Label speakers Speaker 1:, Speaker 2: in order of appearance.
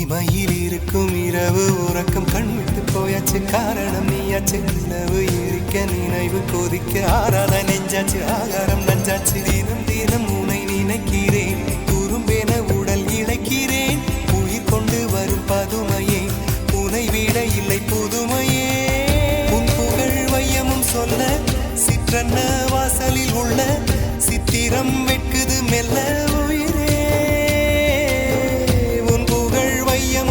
Speaker 1: இமையில் இருக்கும் இரவு உறக்கம் கண் விட்டு போயாச்சு காரணம் நீயாச்சு நிலவு எரிக்க நினைவு கொதிக்க ஆறாத நெஞ்சாச்சு ஆகாரம் நஞ்சாச்சு தினம் தினம் உனை நினைக்கிறேன் துரும்பென உடல் இழைக்கிறேன் உயிர் கொண்டு வரும் பதுமையே உனை விட இல்லை புதுமையே உன் புகழ் வையமும் சொல்ல சிற்றன்ன வாசலில் உள்ள சித்திரம் வெட்குது மெல்ல